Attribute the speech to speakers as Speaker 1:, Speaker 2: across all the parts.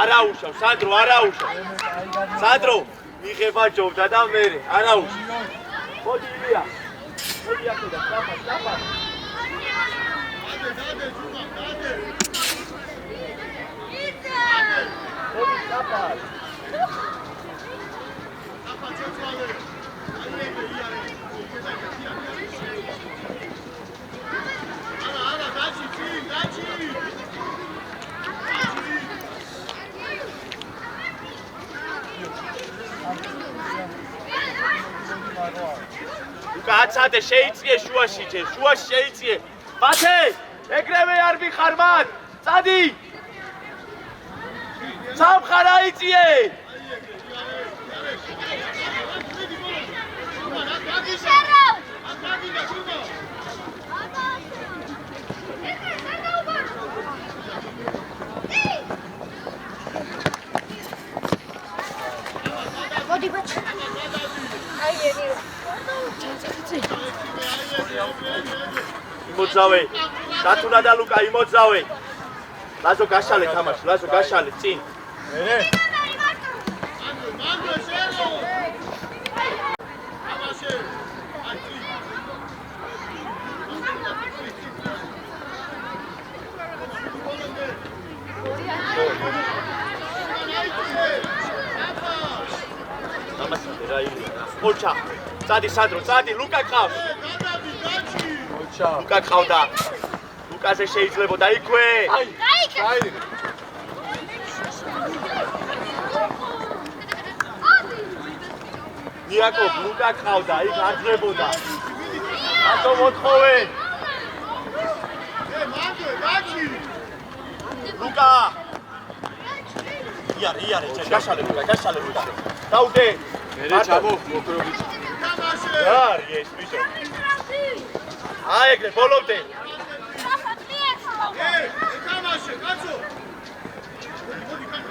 Speaker 1: Araushav, Sandro, Araushav. Sandro, მიღება ჯობდა და მე არაუშავ. მოდი ილია. მოდი აქედან, დაფა. დადე, ჯუმა, დადე. მოდი დაფა. დაფა ჩოწვალე. აიეგე იარე. არა, დაჩი, დაჩი. კაცადე შეიწიე შუაში ჯერ შუაში შეიწიე ბათე ეგრევე არ მიხარ მათ წადი სამხარ აიწიე
Speaker 2: მოდი ბაჭი აიერი
Speaker 1: იმოძავე დათუნა და ლუკა იმოძავე ლაზო გაშალე თამაში ლაზო გაშალე წინ მერე მანგო შერო თამაში აკი ოჩა წადი სადრო წადი ლუკა ყავს ოჩა ლუკა ყავდა ლუკაზე შეიძლებოდა იქვე აი იაკობ ლუკა ყავდა იქ აძლებოდა რატო მოთხოვე ლუკა იარე გაშალე ლუკა დაუდე მერე ჩამო მოკრობიც არ ეს ბიჭო აი ეგრე ბოლომდე თამაში კაცო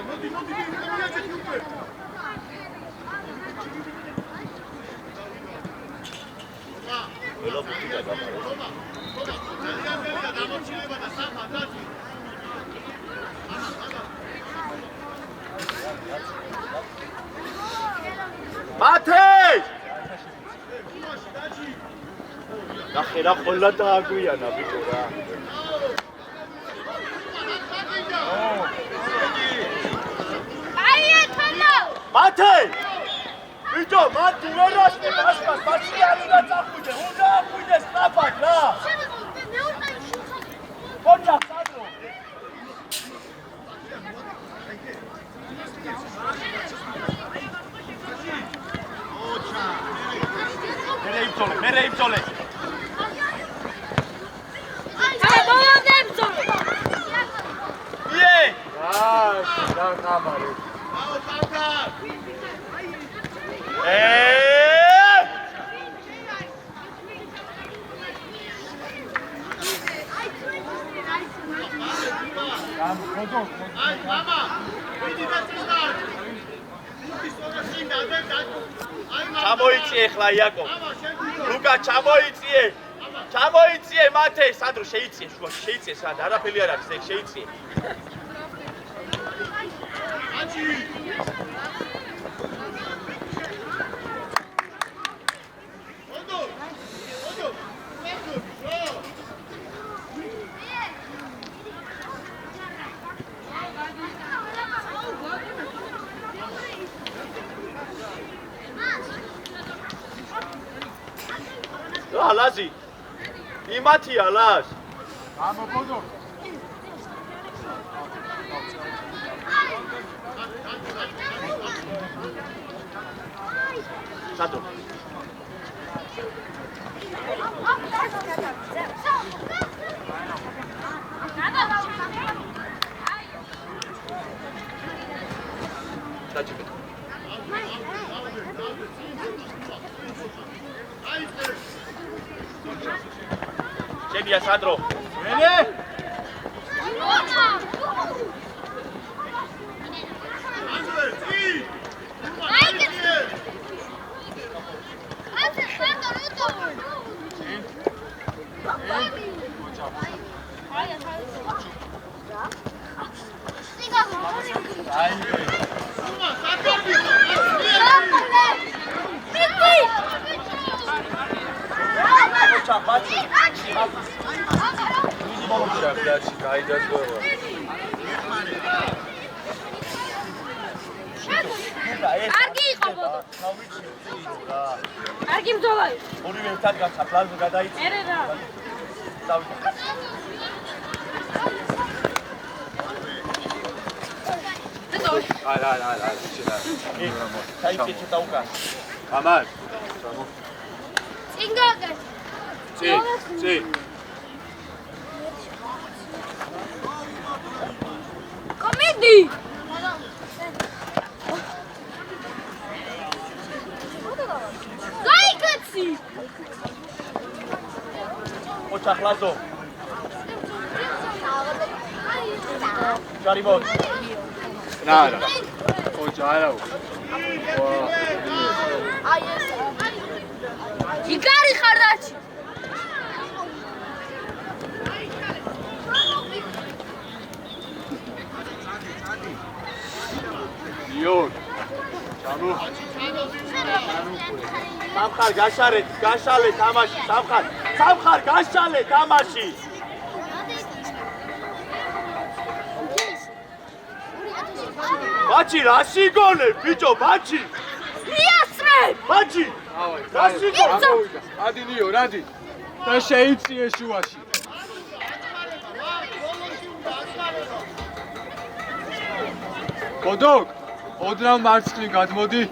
Speaker 1: მოდი მიაჭეთ უკვე ველა ბუთი გადამარო ძალიან დამორჩილება და საფა დაჭი მათე ნახე რა ყოლა დააგვიანა ბიჭო რა
Speaker 2: აი ეთანა
Speaker 1: მათე ბიჭო მათი ვერასწრე მასკას მათი არ უნდა წახვიდე უნდა ახვიდეს ნაფად რა ოჩა სადრო მერე იბრძოლე
Speaker 2: აი ბოლომდე იბრძოლე
Speaker 1: იე
Speaker 3: და კამარი
Speaker 1: აუ კამკა აი მამა ვიდი დაწინდა ჩამოიწიე ხლა იაკო ლუკა ჩამოიწიე მათე სანდრო შეიწიე შუაში შეიწიე სანდრო არაფერი არ არის ეგ შეიწიე აჩი ოდო ლაზი. იმათია ლაზ.
Speaker 3: ამობოდო.
Speaker 1: სადო. დაჭირე. შენია სანდრო.
Speaker 3: მერე?
Speaker 2: კარგი იყო ბოდო. კარგი ბრძოლა იყო.
Speaker 1: ორივე ერთად გაცა პლაზა გადაიწია.
Speaker 2: მერე რა.
Speaker 1: დავიდა.
Speaker 3: არა, შედა.
Speaker 1: საიტი ცოტა უკან.
Speaker 3: ამარ.
Speaker 2: წინგაგე.
Speaker 3: წი.
Speaker 2: კომედი. გაიქცი.
Speaker 1: ოჩახლაზო. ჯარიბოთ.
Speaker 3: რა. ოჯა არა.
Speaker 2: აი ეს. იგარი ხარდაჩი.
Speaker 3: იო. ჩამო.
Speaker 1: სამხარ გაშალე თამაში, სამხარ გაშალე თამაში. ბაჭი რაში გოლე, ბიჭო, ბაჭი.
Speaker 2: მიასწრე.
Speaker 1: ბაჭი. რაში გოლე.
Speaker 3: ადი ნიო, რადი. და შეიწიე შუაში. ბოდოკ, ოდნავ მარცხნი გადმოდი.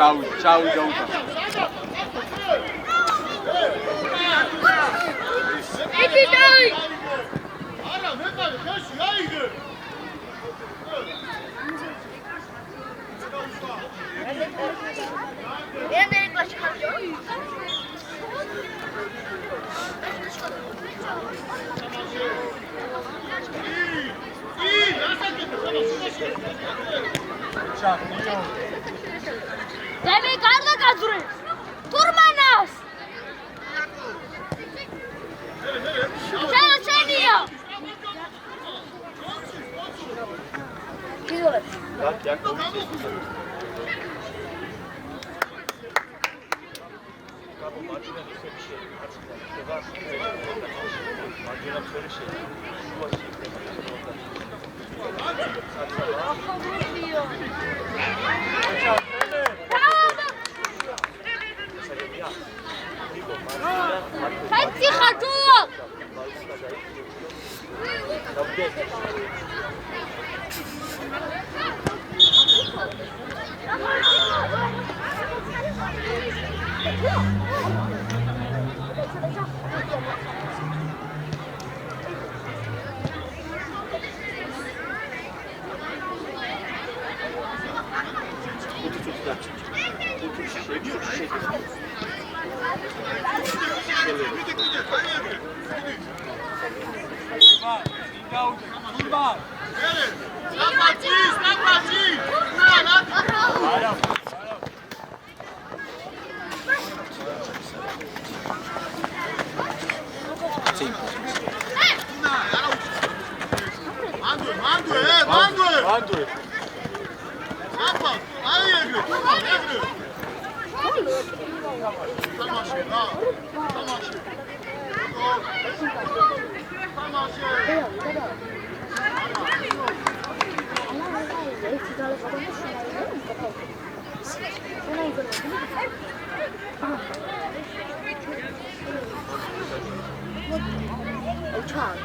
Speaker 3: ჩავიდა უკან.
Speaker 2: იგი დაი.
Speaker 4: არა, მეყარე, ხეში აიგე.
Speaker 2: ენე იყვაში ხარჯო. დები გარდა გაძვრე. თურმანას. შენია. კიდოლე. Хайти хату!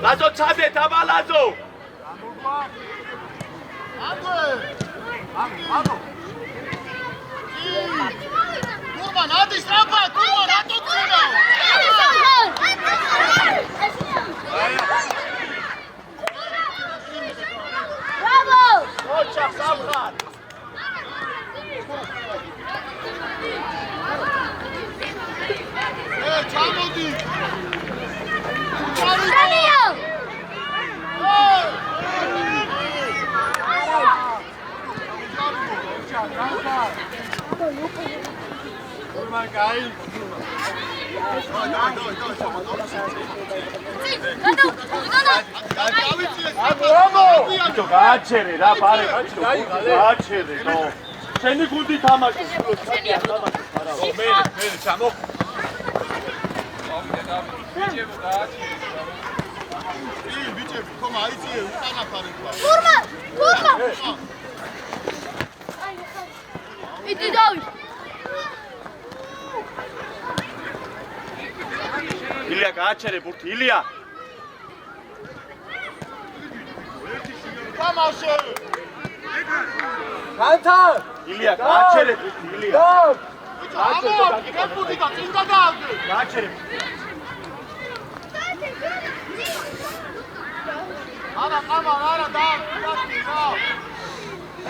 Speaker 1: ლაზო ცადე თამა ლაზო
Speaker 4: გურმან ადის რაბა გურმან რატო წუნა
Speaker 2: Bravo!
Speaker 1: ოჩახ სამხარ
Speaker 4: ჩამოდი
Speaker 2: Daniel!
Speaker 3: გურმან კაი
Speaker 1: ბიჭო გააჩერე რა ბარე გააჩერე ნო შენი გუნდი თამაშობს
Speaker 3: მე ჩამო ბიჭებო გააჩერე
Speaker 4: ბიჭები ხომ აიწიე უკანაფარი თქვა
Speaker 2: Turma! Иди давай!
Speaker 1: ილია გააჩერე ბურთი ილია
Speaker 4: თამაშე
Speaker 3: განთან
Speaker 1: ილია გააჩერე ბურთი ილია
Speaker 4: ამო გეპუტი და წინ გადააგდე
Speaker 1: გააჩერე
Speaker 4: არა არა და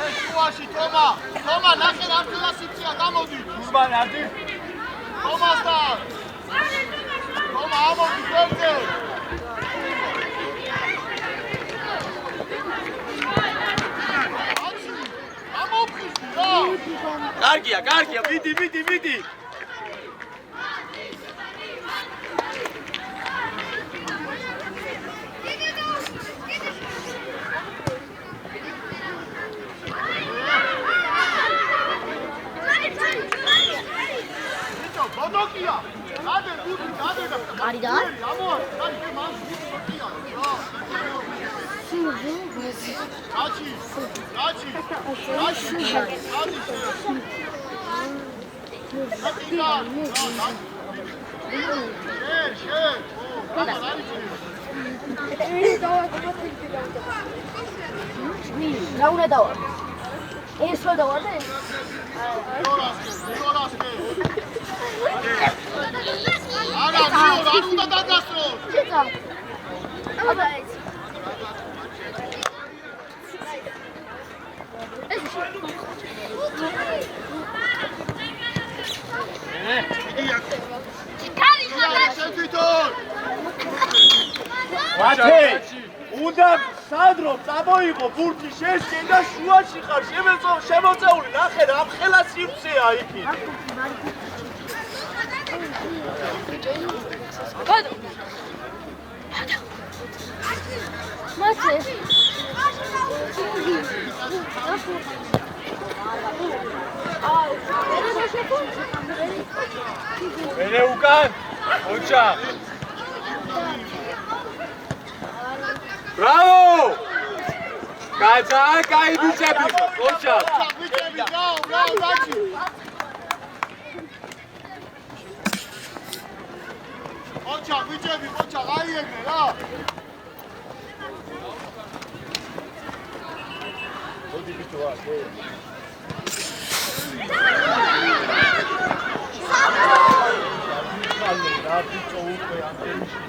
Speaker 4: ეს შუაში თომა ნახე რა კლასიცია გამოდი
Speaker 3: გურმან ადი
Speaker 4: თომასთან თომა ამოდი გერდე ამოფხიზდი რა
Speaker 1: კარგია მიდი
Speaker 4: ბოდოკია გადე ბუთი და
Speaker 2: Არიდან?
Speaker 4: ამო გადე მან ბუთია რა გაჩი
Speaker 2: რა უნდა დავა? ეს რა დავა და
Speaker 4: არა რა უნდა დაგასწრო
Speaker 2: ჩეცა. აბა ეს. ჩიკარი ხარ.
Speaker 1: მათე უნდა სადრო წამოიღო ბურთი შეშენ და შუაში ხარ შემოწეული ნახე რა ხელა სივრცეა იქით
Speaker 2: მათე
Speaker 3: მერე უკან ოჩა ბრავო გაძა კაი ბიჭები ოჩა
Speaker 4: ბიჭები რა დაჩი ოჩა ბიჭები აიეგე რა
Speaker 1: მოდი ბიჭო აკე რა ბიჭო უკვე ამდენში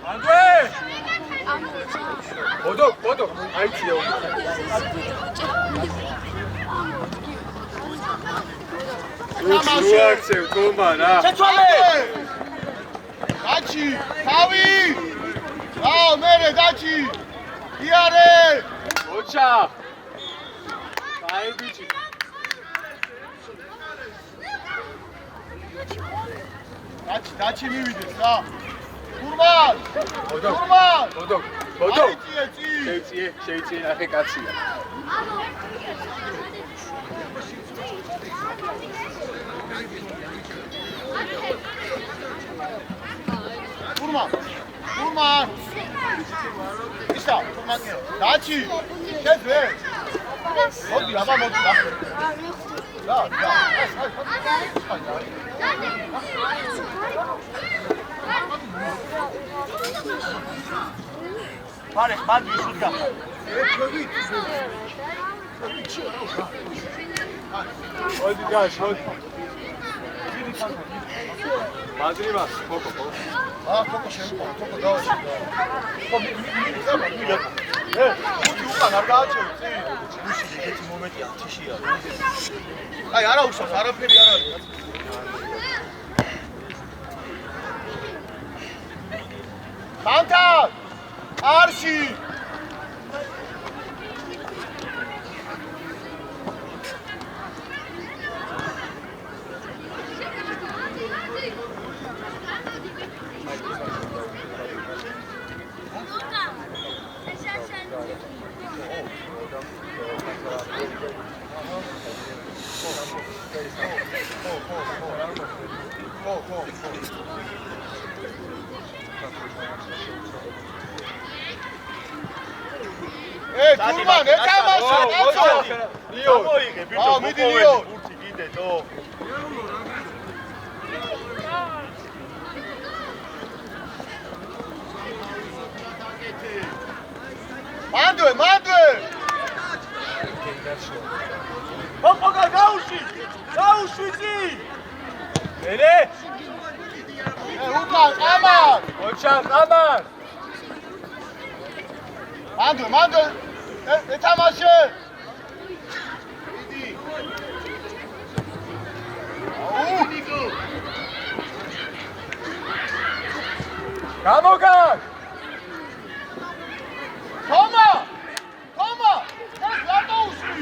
Speaker 3: ანდრე ბოდო აიციო უაქცევ გომა რა
Speaker 1: შეცვალე
Speaker 4: დაჩი თავი რაო მერე დაჩი იარე
Speaker 3: ოჩა კაი ბიჭი
Speaker 4: დაჩი მივიდეს რა გურმან
Speaker 3: ბოდო ბოდო
Speaker 4: აიწიე
Speaker 3: შეიწიე ნახე კაცია
Speaker 4: Turman ისა თურმანკე დაჩი შეძვე მოდი აბა მოდი და
Speaker 1: ფარე ხმადი შუთ გახდა
Speaker 3: მოდი გაშ მოდი მადრიმა ხოკო
Speaker 4: ხოკო შემოყვა ხოკო დავაში მოდი უკან არ გააჩერე
Speaker 1: გუში ეგეთი მომენტია თიშია
Speaker 4: აი არა უშავს არაფერი არ არის თანთა არში თურმან ეთამაშე კაცო
Speaker 1: ლიო მოიგე ბიჭო
Speaker 4: მიდი ლიო
Speaker 1: ბურთი გიდეთო
Speaker 4: მანდვე
Speaker 1: ხოკო გაუში იცი მერე
Speaker 4: უკან ყამარ
Speaker 3: ოჩა ყამარ
Speaker 4: მანდვე ეთამაშე მიდი
Speaker 3: გამოგან
Speaker 4: თომა ეს ლატოუსი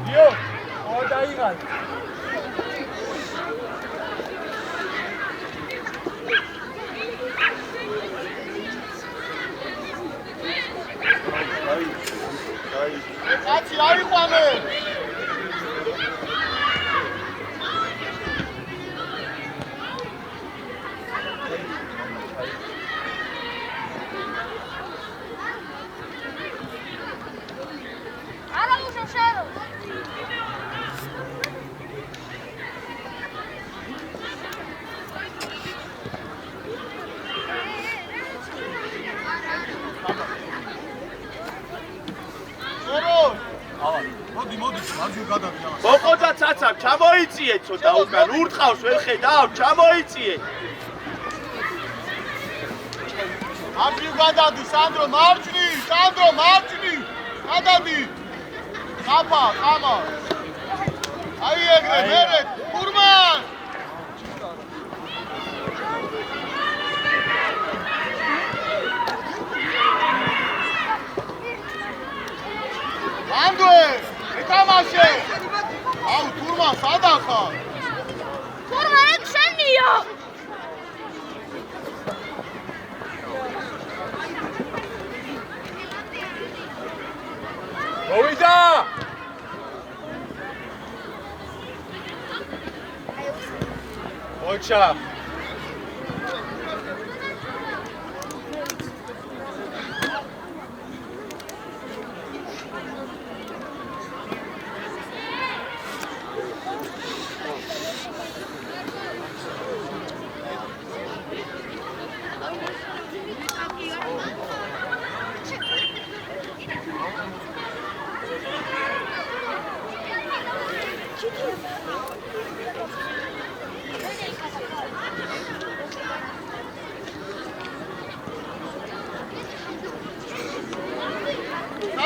Speaker 3: ლიო დაიღალ
Speaker 4: კაცი აიყვანე
Speaker 1: ხოკო და ცაცამ ჩამოიწიე ცოტა უკან ურტყავს ვერ ხედავ ჩამოიწიე
Speaker 4: აბიუ გადადი სანდრო მარჯვნი გადადი აფა ყამა აი ეგრე მერე თურმან მანდვე ეთამაშე აუ თურმან სადახა
Speaker 2: თურმან ეგ შენია
Speaker 3: მოვიდა ოჩა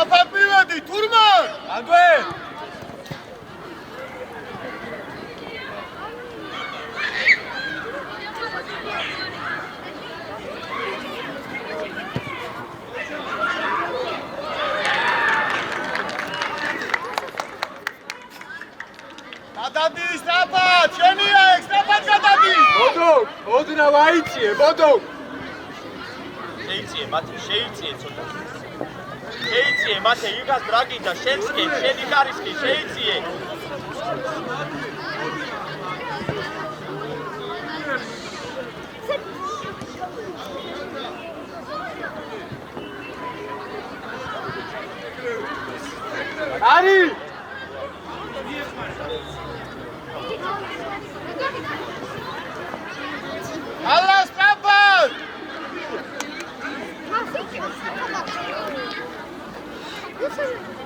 Speaker 4: აფაპილადი თურმან
Speaker 3: მანდვე
Speaker 4: გადადი სტრაფად შენია ეგ სტრაფად გადადი
Speaker 3: ბოდო ოდნა ვაიწიე ბოდო
Speaker 1: შეიწიე შეიწიე მათე, შეიწიე ცოტა. შეიწიე მათე, იგას ბრაგინდა, შენს კი, შენი ხარისხი, შეიწიე.
Speaker 3: არი
Speaker 4: ალა სტრაფად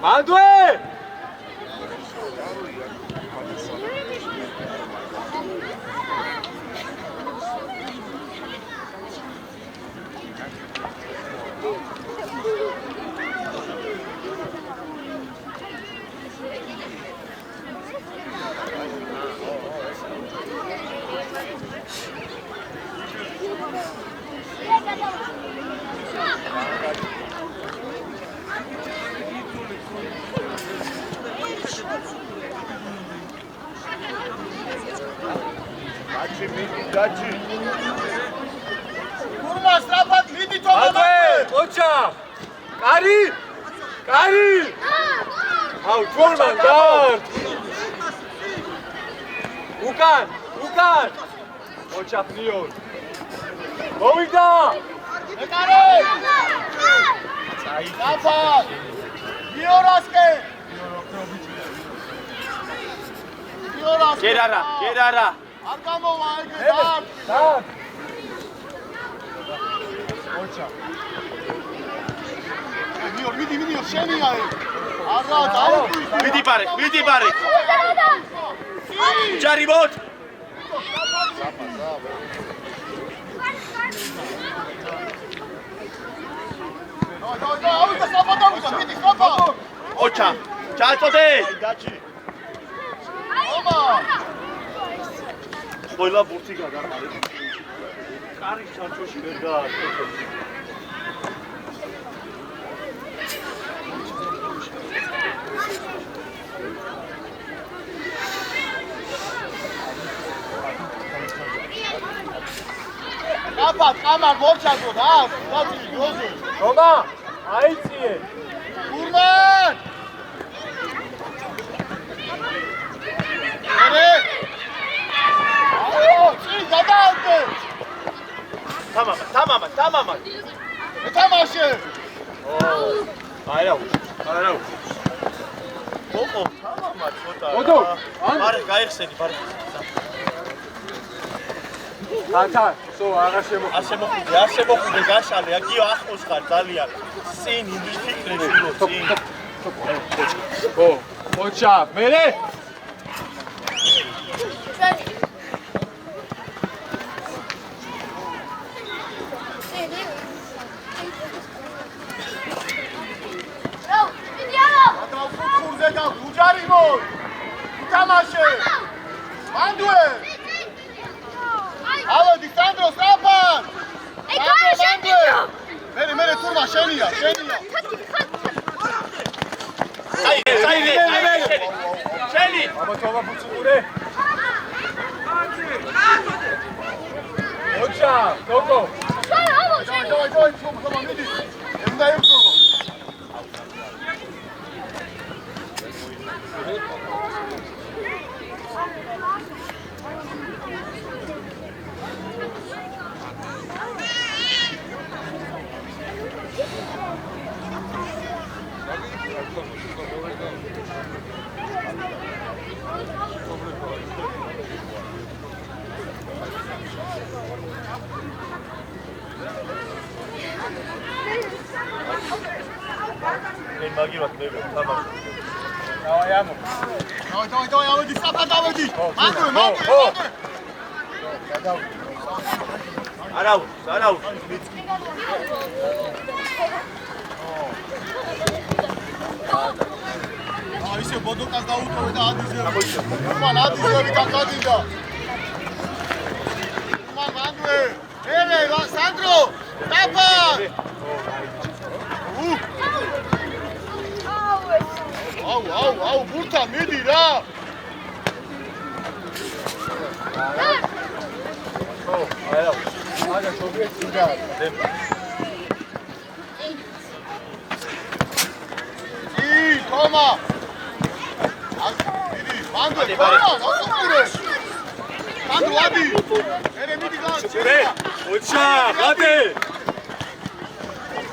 Speaker 3: მანდვე
Speaker 1: გაჩი.
Speaker 4: გურმა სტრაფად მიდი თომა
Speaker 3: მანდვე ოჩა კარი კარი აუ თორმან დარ უკან ოჩა პნიორ მოვიდა
Speaker 4: ეკარე სტრაფად გიორასკე
Speaker 1: გერარა.
Speaker 4: არ გამოვა ეგრე
Speaker 3: დარ ოჩა
Speaker 4: მიდი შენია არა დაუკვირდი
Speaker 1: მიდი ბარე. ჯარი მოთ.
Speaker 4: ავიდა საფადავიდა მიდი საფა
Speaker 1: ოჩა. ჩაწოდე.
Speaker 4: ომა
Speaker 1: ყველა ბურთი გადაყარეთ. კარის ჩარჩოში ვერ გააკეთე.
Speaker 4: აფა კამარ მორჩაგო რა დაძი როზო
Speaker 3: რომა აიწიე
Speaker 4: გურმან არე აო წი გადაადე
Speaker 1: თამამა.
Speaker 4: ეთამაშე
Speaker 1: არა. ოკო, თამამა ცოტა.
Speaker 3: ოდო,
Speaker 1: ბარე გაიხსენი, ბარე.
Speaker 3: ხათა, სო აღარ
Speaker 1: ასე მოხვიდე გაშალე, აგიო ახლოს ხარ ძალიან. წინ იმის ფიქრებს ვირო წინ.
Speaker 3: ო, ოჩა, მერე?
Speaker 4: ხურზე და უჯარი მო ითამაშე მანდუე ავედი სანდრო სტრაფან მერე თურმა შენია
Speaker 1: შენი
Speaker 3: აბა ბუცურე ოჩა კოკო
Speaker 4: დავай თურმა მიდი ემდა ერთო
Speaker 1: მაგივრად მე თამაში.
Speaker 3: დავაი ამო.
Speaker 4: დავაი ავედი საფად ავედი. მანდუე.
Speaker 1: არაუ.
Speaker 4: ისე ბოდოკას დაუტოვე და ადიზე. მან ადიზები დაკადინდა. მანდუე. ელე სანდრო. დაფა. აუ ბურთა მიდი რა
Speaker 3: ო არა აგა შობიეთ ძიდა
Speaker 4: Toma! Mando, Adi! Ere midi gaz!
Speaker 3: Re, ocha, gade!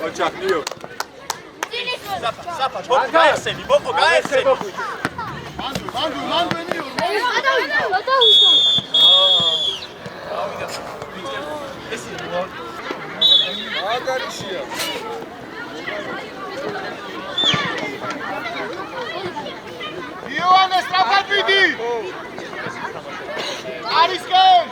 Speaker 3: Ocha, nio.
Speaker 1: Sapa, gaeseni, boko, gaeseni.
Speaker 4: Mando, nio! Agaricia! Ioane, strafat vidi! Arisken!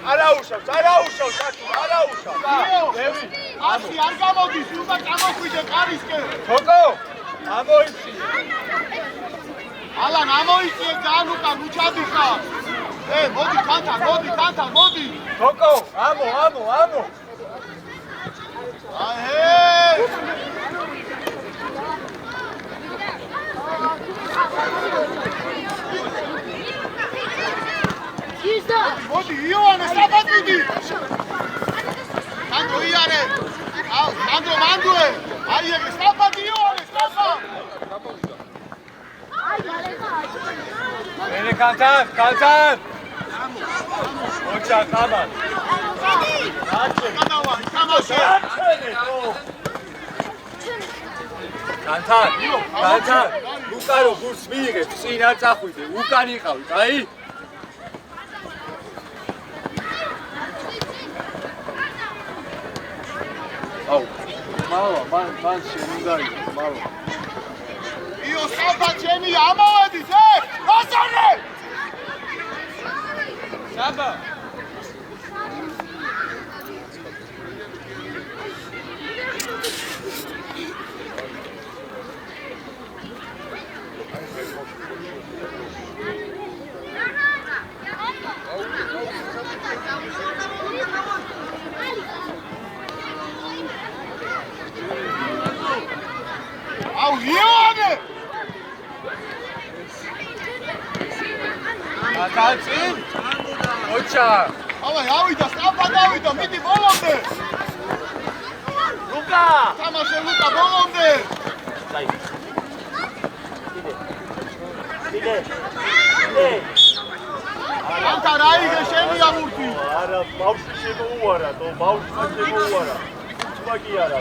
Speaker 1: არა უშავს,
Speaker 4: Ასი არ გამოდის, უნდა გამოხვიდე კარისკენ.
Speaker 3: თოკო, ამოიწი.
Speaker 4: ალან ამოიწიე ძალიან უკან უჩადიხა. მოდი კანთან, მოდი.
Speaker 3: თოკო, ამო.
Speaker 4: მოდი, იონე, სწრაფად მიდი. მანდრო იარე. მანდროე. აი ეგრე, სწრაფად იონე, სწრაფად.
Speaker 3: Beni kaltan. Ocha, kaman.
Speaker 4: გადავა, თამაშე.
Speaker 3: Kaltan. Lukaro gurs მიიღებ, წინ არ წახვიდე, უკან იყავით, აი? აუ, მალა, მან შემინდა იყო, მალა.
Speaker 4: იო საფაჩენი ამოვედით, გასანე!
Speaker 3: საბა.
Speaker 4: აუ იონე!
Speaker 3: Kaltan. Ocha.
Speaker 4: ავიდა, სწრაფად ავიდა, მიდი ბოლომდე.
Speaker 1: ლუკა!
Speaker 4: თამაშე ლუკა ბოლომდე.
Speaker 1: დაი. იდე.
Speaker 4: ანთა რაიგე შენია მურთი.
Speaker 1: არა, ბავშვი შემოუარა, ბავშვმა შემოუარა. ცუმა კი არა,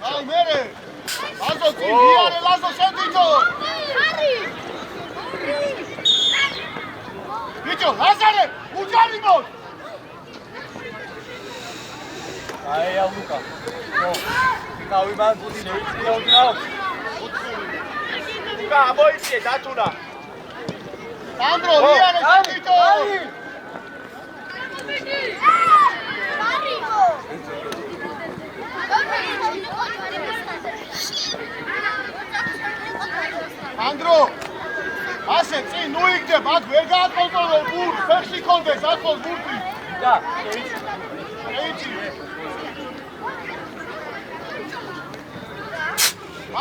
Speaker 4: აი მერე ლაზო ძიარე ლაზო შედიჯო ბიჭო ლაზარე უჯარიმო
Speaker 3: აი ალუკა კავი ბანკი შეიძლება
Speaker 1: ლუკა ამოიწიე დათუნა
Speaker 4: სანდრო იარე შედიჯო ანდრო ასე წინ ნუ იგდებ აქ ვერ გააკონტროლებ ბურთს ფეხში კონდეს ახლოს ბურთი
Speaker 3: და
Speaker 4: ეიჩი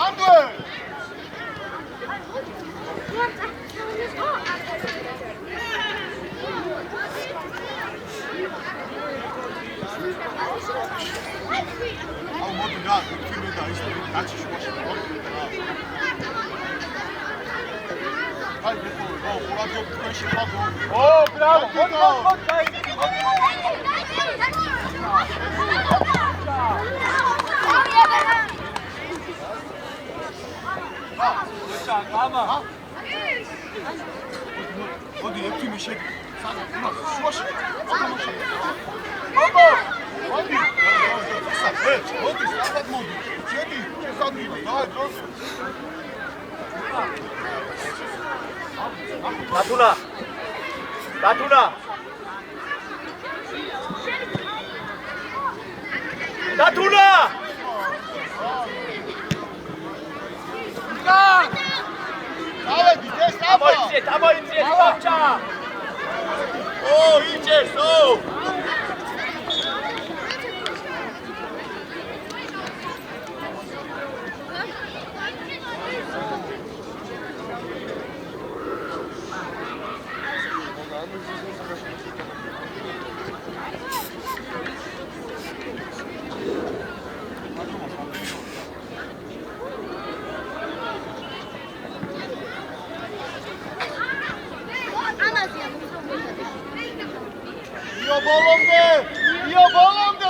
Speaker 4: ანდრო აუ მოდი რა ფილმი და ის კაცი შუაში აი ხო ყურადღო თქვენში ხალხო
Speaker 3: ბრავო მოდი
Speaker 4: მოდი ექიმი შედი შუაში აკამაში აბა მოდი მოდი სწრაფად მოდი შედი შესაძლოა დაი დროს
Speaker 1: დათუნა დათუნა
Speaker 4: წავედით ეს აბა.
Speaker 1: ამოიწიეთ, ბავშვა. ო, იჭერს, ო.
Speaker 4: io bolomde,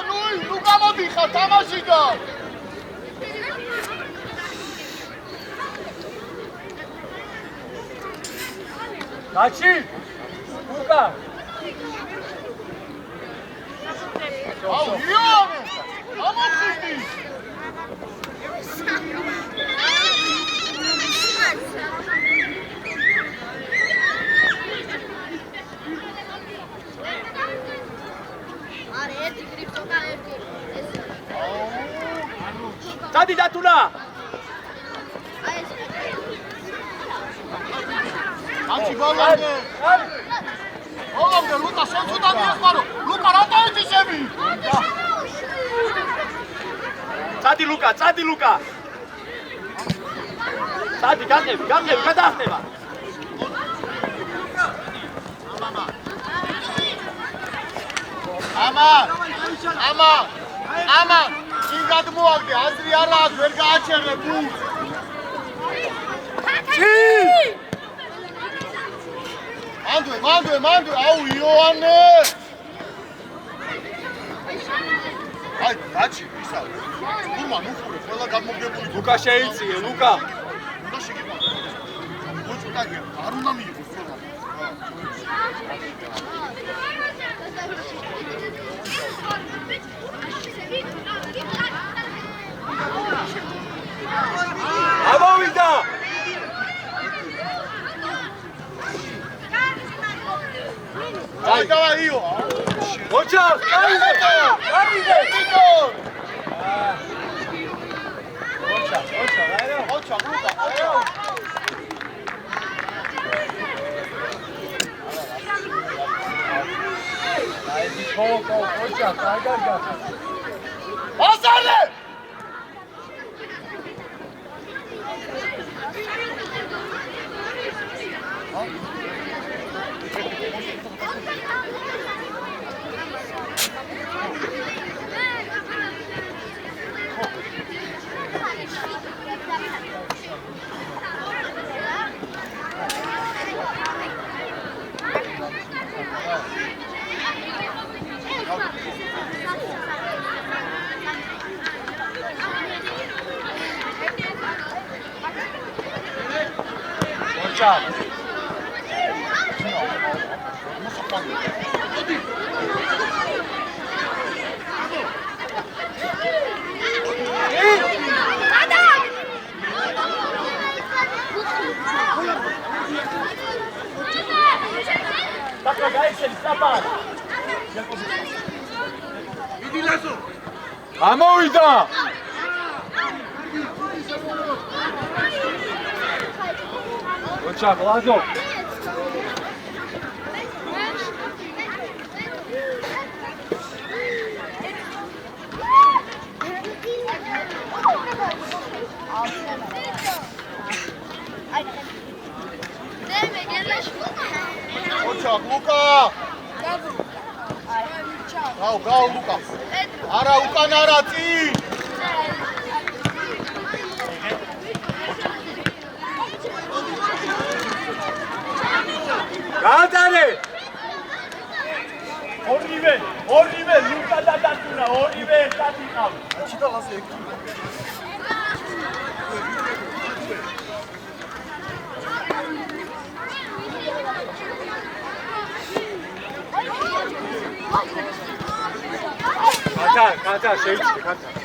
Speaker 4: nu გამოდიხარ თამაშიდან.
Speaker 3: გაჩი უკა
Speaker 4: აუ იონე ამოხიზდი
Speaker 2: არე ერთი კრიპტოკა ერთი ეს
Speaker 1: დადი დათუნა
Speaker 2: აი ეს
Speaker 4: აჩი ბოლომდე ბოლომდე ლუკა სონცუდა მიეხმარო ლუკა რატო ეთიშები
Speaker 1: წადი ლუკა წადი გაგები გადაახტება ამა წინ გადმოაგდე აზრი არა აქვს ვერ გააჩერე ბურს მანდვე აუ იოანე აი გაჩი ისავ თურმა ნუხურე ყველა გამოგებული
Speaker 3: ლუკა შეიწიე ლუკა
Speaker 4: უნდა შეგიყვანო მოწუტაგია არ უნდა მიიღოს თურმა
Speaker 3: ამოვიდა
Speaker 4: აი დავაიო
Speaker 3: ოჩა
Speaker 4: აიდე ოჩა ლუკა
Speaker 3: აი ხო ოჩა კარგა
Speaker 4: აზარლე
Speaker 3: ოჩა ამოვიდა ოჩა გლაზო
Speaker 4: ოჩა ლუკა გაუ ლუკა არა უკან არა წინ
Speaker 3: გაატარე
Speaker 1: ორივე ლუკა და დათუნა ორივე ერთად იყავ
Speaker 4: ჩიტა ლასე
Speaker 3: გათა შეიწი გათა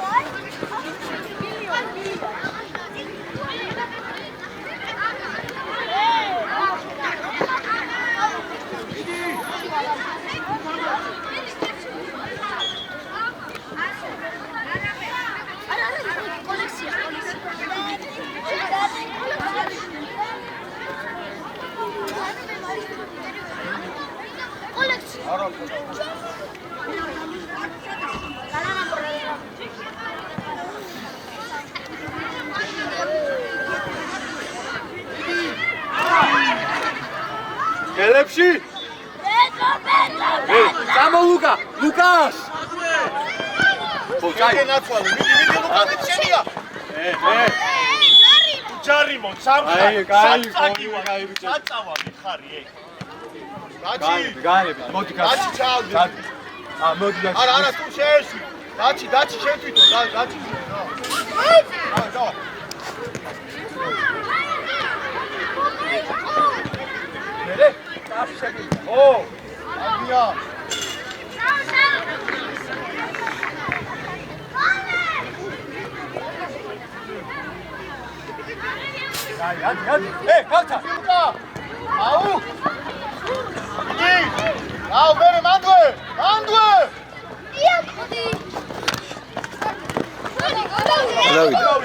Speaker 3: გელებში? Samo Luka! Lukas!
Speaker 4: ჩაი ნაცვალე, მიდი ლუკანი შენია.
Speaker 1: ჯარიმო, სამხრა.
Speaker 3: აი, კაი,
Speaker 1: საწავა მიხარი ეგ.
Speaker 4: დაჩი,
Speaker 3: მოდი
Speaker 4: დაჩი ჩავდი.
Speaker 3: მოდი და
Speaker 4: არა, თუ შეეში. დაჩი შენ თვითონ, დაჩი. და.
Speaker 3: მერე წაფშები.
Speaker 4: აბია.
Speaker 3: ადი. გავცა.
Speaker 4: ლუკა. აუ. იი. აუ, მერე მანდვე.
Speaker 2: იაკუდი.
Speaker 3: დავიდა.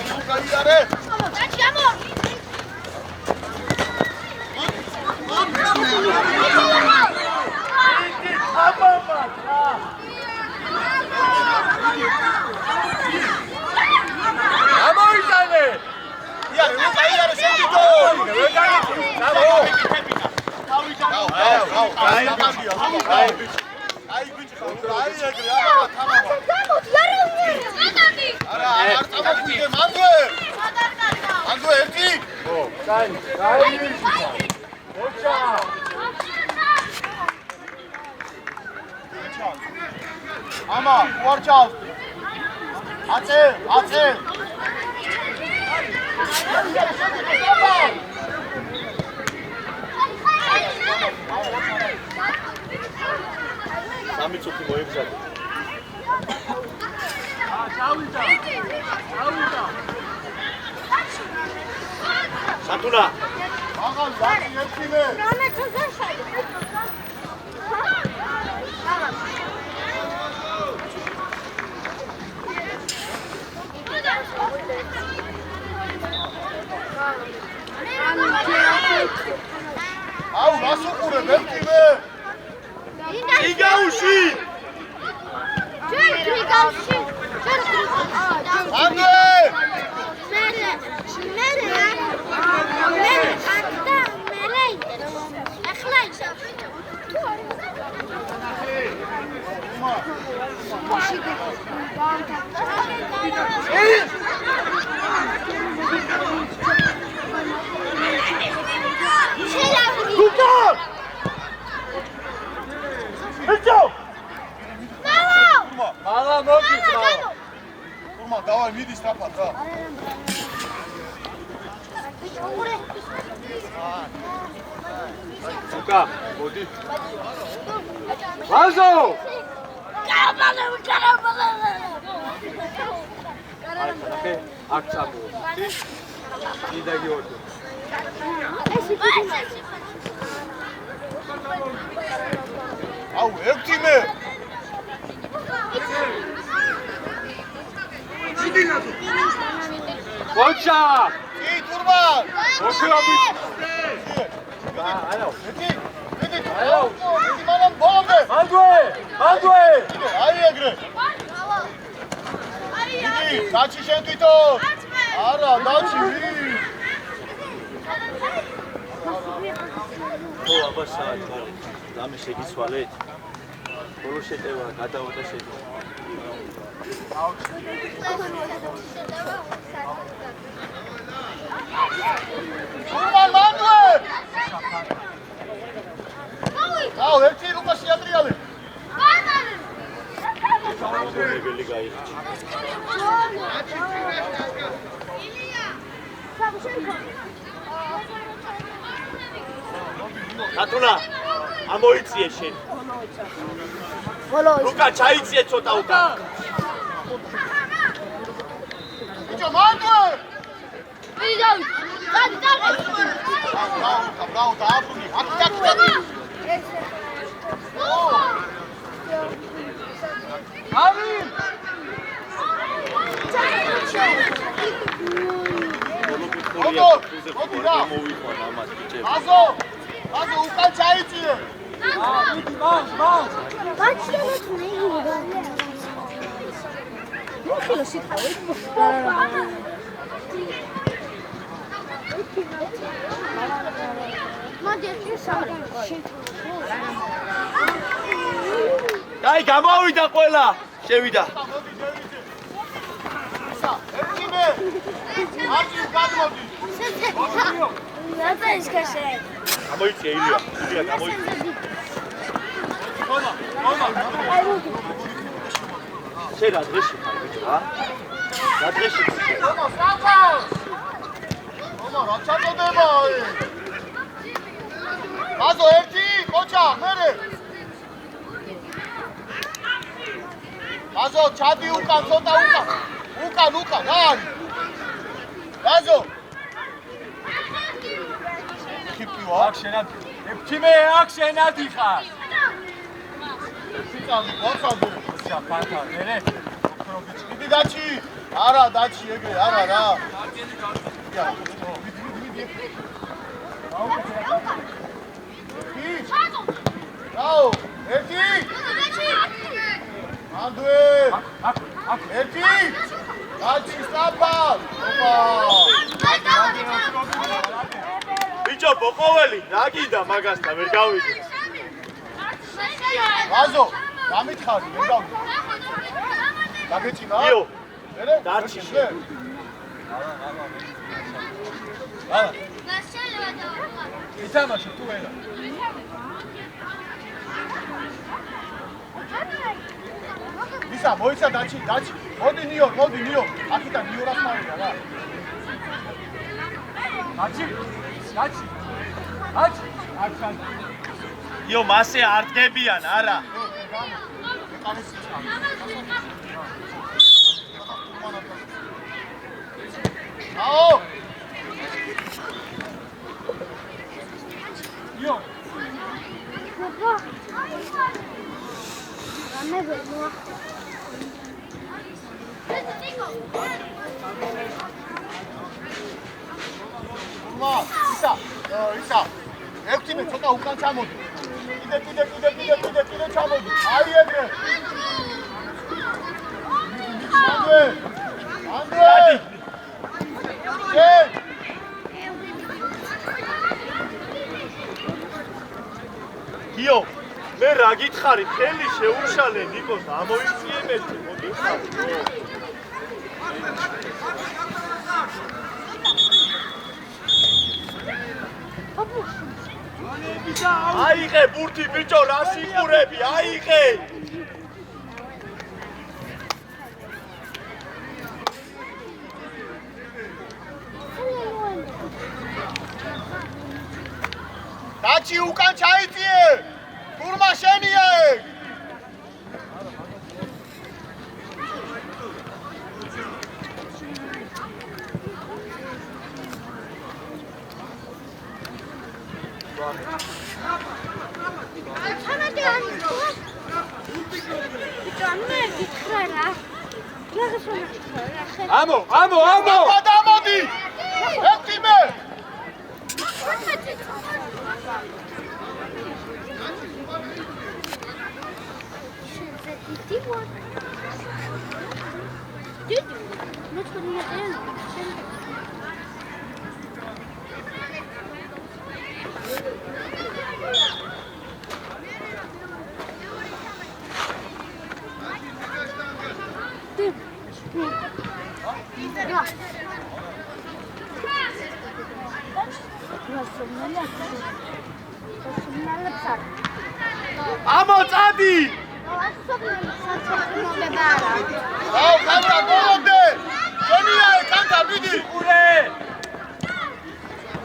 Speaker 4: ლუკა იდარე.
Speaker 2: დაჩი ამო.
Speaker 3: ამოიტანე!
Speaker 4: იდარე, ლუკა იდარე შენ თვითონ.
Speaker 3: ვერ გაგიწევ.
Speaker 4: აი ბიჭი ხო, აი ეგრე, აბა თამამა. არა, არ წამოგვიდე, მანდვე ერთი.
Speaker 3: კაი. ოჩა.
Speaker 4: ამა, უარჩავს. აწე.
Speaker 1: სამი წუთი მოიგზავნე.
Speaker 3: ჩავიდა.
Speaker 1: სათუნა.
Speaker 4: აღარ დაჩი ერთიმე. აუ, რას უყურებ ერთიმე?
Speaker 1: იგაუში.
Speaker 4: მანდვე!
Speaker 1: ლუკა! ეჭო!
Speaker 3: მალა მოდი.
Speaker 4: თურმა, დავაი მიდი სწრაფად რა.
Speaker 3: ლუკა, მოდი. ვაზო! აქ წამოვა. იდა გიორდო.
Speaker 4: აუ, ერთიმე.
Speaker 3: ოჩა!
Speaker 4: კი, თურმა.
Speaker 3: ოქრობი.
Speaker 4: მიდი, მანამ ბოლომდე.
Speaker 3: მანდვე!
Speaker 4: აი ეგრე. მიდი, დაჩი შენ თვითონ. არა, დაჩი მიდი.
Speaker 1: ხო, აბა საათ ვარ. დამე შეგიცვალეთ. ბოლო შეტევა გადავა და შედი.
Speaker 4: თურმა მანდვე. აუ, ერთი ლუკა შეატრიალე.
Speaker 1: მოგებელი გაიხჩი. სათუნა, ამოიწიე შენ. ლუკა, ჩაიწიე ცოტა უკან.
Speaker 4: ბიჭო, მანდვე.
Speaker 2: დავითი,
Speaker 4: ბრავო, დააბრუნე. აკი.
Speaker 3: ავი!
Speaker 1: მოვიყვან ამას ბიჭებს.
Speaker 4: აზო! აზო უკან ჩაიწიე.
Speaker 3: მიდი მან.
Speaker 2: მოხილო სიტყვა.
Speaker 1: აი გამოვიდა ყველა. შევიდა.
Speaker 4: ერთიმე. არტი გადმოდი.
Speaker 1: გამოიწია ილია. ილია გამოიწია. შენ რა დღეში ხარ ბიჭო? რა დღეში?
Speaker 4: მომა საფა. მომა რა ჩაწოდება? აზო ერთი კოჩა, მერე. აზო ჩადი უკან, ცოტა უკან. უკან, რა არის? აზო. ხიპივა.
Speaker 3: აქ შენად. ეფთიმე აქ შენად იხარ.
Speaker 4: ციტალდი, გოწადე.
Speaker 3: საფანთა, მერე.
Speaker 4: დიდი დაჩი. არა, დაჩი ეგრე, არა რა. რაო, ერთი. ანდვე. ერთი. დაჩი საფა.
Speaker 1: ბიჭო, ბოყოველი, რა გინდა მაგასთან ვერ გავიგე.
Speaker 4: აზო, გამითხარი, ვერ გავიგე. დაგეჭიმა?
Speaker 1: იო.
Speaker 4: მერე?
Speaker 1: დარჩი.
Speaker 4: არა.
Speaker 3: ითამაშე თუ ვერა.
Speaker 4: ისა, მოიცა დაჩი. მოდი ნიორ. აქიდან ნიორას მარია რა.
Speaker 3: დაჩი. აქ
Speaker 1: იო, მასე არ დგებიან, არა.
Speaker 4: აო!
Speaker 3: იო.
Speaker 4: ისა. ექვთიმე ცოტა უკან ჩამოდი. კიდე ჩამოდი. აი ეგრე. ანდრე.
Speaker 1: იო, მე რა გითხარი, ხელი შეუშალე ნიკოს, ამოიწიე მეთქი, მოდი ხარ. აიღე ბურთი ბიჭო, რა სიყურები, აიღე.
Speaker 4: დაჩი უკან ჩაიწიე. თურმა შენია ეგ.
Speaker 3: ამო.
Speaker 4: დამოდი. ექვთიმე.
Speaker 1: ამოწადი!
Speaker 4: აუ, კანტა გოლონდე! შენია ეგ კანტა, მიდი!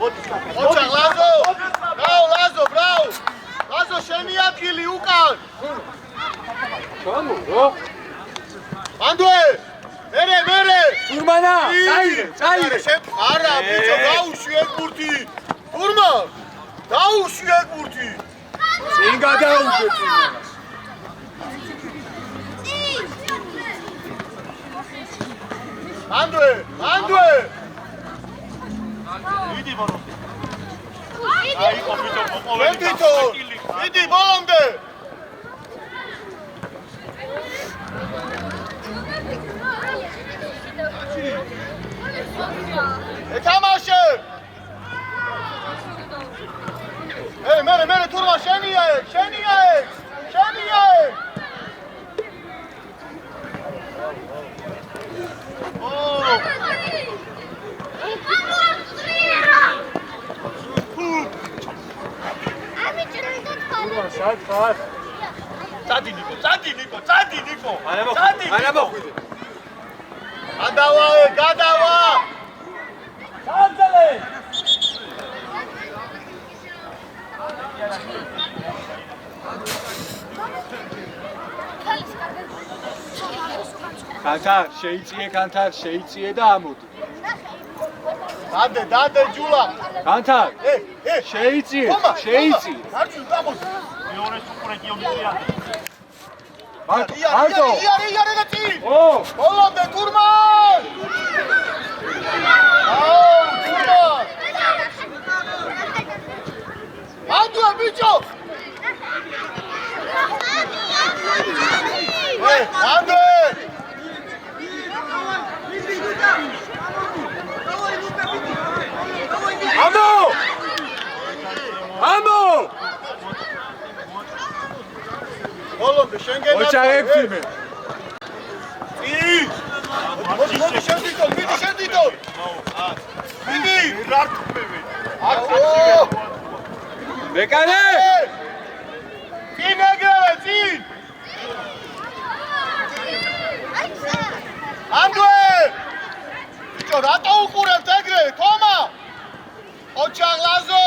Speaker 4: ოჩა, ლაზო! ბრავ! ლაზო, შენია ადგილი უკან!
Speaker 3: ჩამო.
Speaker 4: ანდვე! მერე!
Speaker 3: თურმანა, წაიღე.
Speaker 4: არა, ბიჭო, დაუშვი ეგ ბურთი! თურმა! დაუშვი ეგ ბურთი!
Speaker 3: წინ გადაუდგე თურმანას.
Speaker 4: ანდვე!
Speaker 1: მიდი ბოროტი. აი, კომიტო
Speaker 4: ვერტითო მიდი ბოლომდე ეთამაშე მერე თურმა შენია
Speaker 1: წადი ნიკო
Speaker 3: არა მოხვიდე
Speaker 4: გადავა
Speaker 1: ჩაძელე
Speaker 3: კანთარ შეიწიე და ამოდი
Speaker 4: დადე ჯულა
Speaker 3: კანთარ შეიწიე
Speaker 4: არჩი გამოდი
Speaker 1: მეორე სუპრე გიომეტრია
Speaker 3: მარტო
Speaker 4: იარე და წინ
Speaker 3: ო
Speaker 4: ბოლომდე თურმან თურმან ანდუა ბიჭო ანდე
Speaker 3: ამო
Speaker 4: ბოლომდე შენგენა
Speaker 3: ოჩაექიმე
Speaker 4: მოდი შენდიტო მიდი
Speaker 1: რარტმევე
Speaker 3: მეკანე
Speaker 4: წინ ეგრევე წინ ანდუე ბიჭო რატო უყურებთ ეგრე თომა ოჩაღლაზო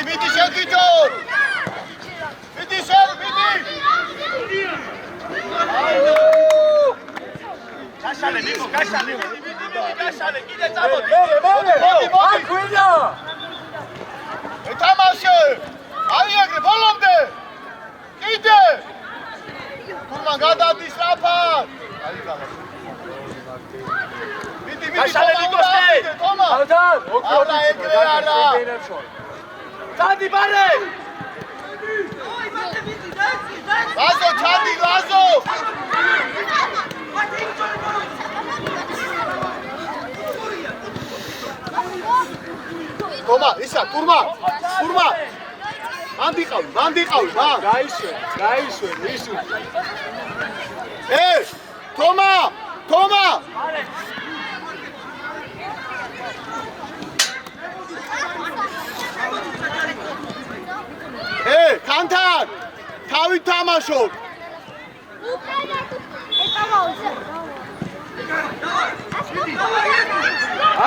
Speaker 4: მიდი შენდიტო მიდი
Speaker 1: გაშალე ნიკო გაშალე კიდე წამოდი
Speaker 3: აი გვინდა
Speaker 4: ეთამაშე აიაგრე ბოლომდე კიდე თურმან გადადის რაფად მიდი
Speaker 1: გაშალე ნიკოსტე
Speaker 4: თომა
Speaker 3: კანთარ
Speaker 4: არა ეგრე არა
Speaker 1: წადი ბარე
Speaker 4: ლაზო ჩადი ლაზო თომა ისა თურმა მანდიყავი მა
Speaker 3: გაისვენ ისუ
Speaker 4: თომა კანთარ თავი თამაშო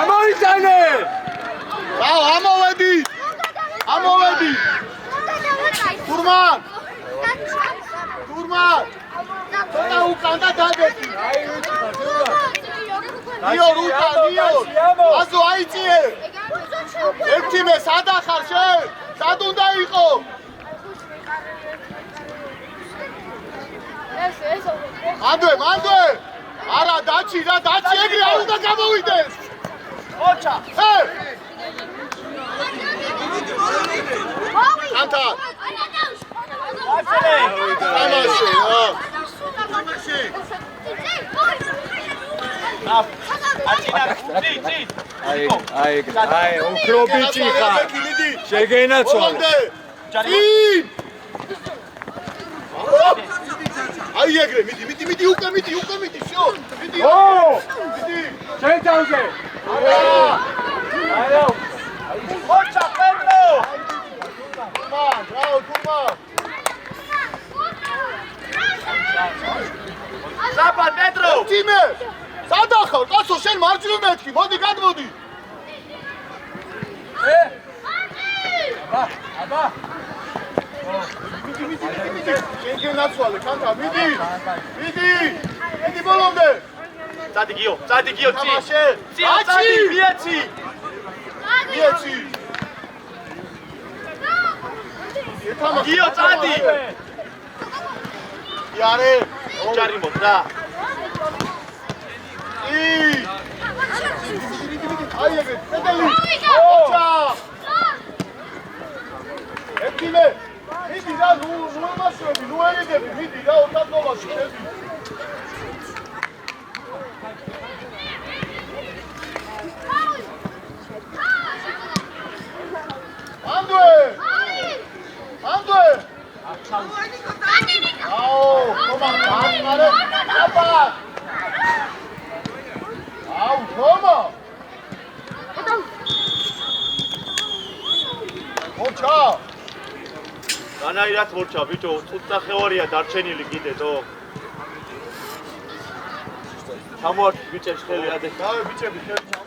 Speaker 3: ამოიტანე
Speaker 4: ამოვედი თურმან თონა უკანდა დაგეთი ნიორ აზო აიწიე ერთიმე სადახარ სად უნდა იყო ანდვე არა დაჩი ეგრე არ უნდა გამოვიდეს ოჩა კანთარ თამაში
Speaker 3: აი უფრო ბიჭი ხარ შეგენაცვალე
Speaker 4: აი ეგრე მიდი უკვე მიდი всё მიდი
Speaker 3: შენ თავზე არა
Speaker 1: ოჩა პედრო
Speaker 4: თურმა
Speaker 1: ზაპა პედრო
Speaker 4: ტიმე სადახარ კაცო შენ მარჯვნივ მეთქი მოდი გადმოდი აბა შენგენაცვალე კანტა მიდი ბოლომდე
Speaker 1: წადი გიო
Speaker 4: თამაშე
Speaker 1: წადი მიეცი გიო წადი
Speaker 4: იარე
Speaker 1: ჯარი მოძრა
Speaker 4: აი ეგრე პედალი ოჩა შემოდი, შედი. ანდრე! ანდრე! აუ, თომა, მარე, აბა! აუ, თომა! მოჩა!
Speaker 1: განაირად მორჩა ბიჭო, წუთსახევარია დარჩენილი კიდე თო. ჩამოართვით ბიჭებს ხელი ადე.
Speaker 4: დავე ბიჭები, ხელი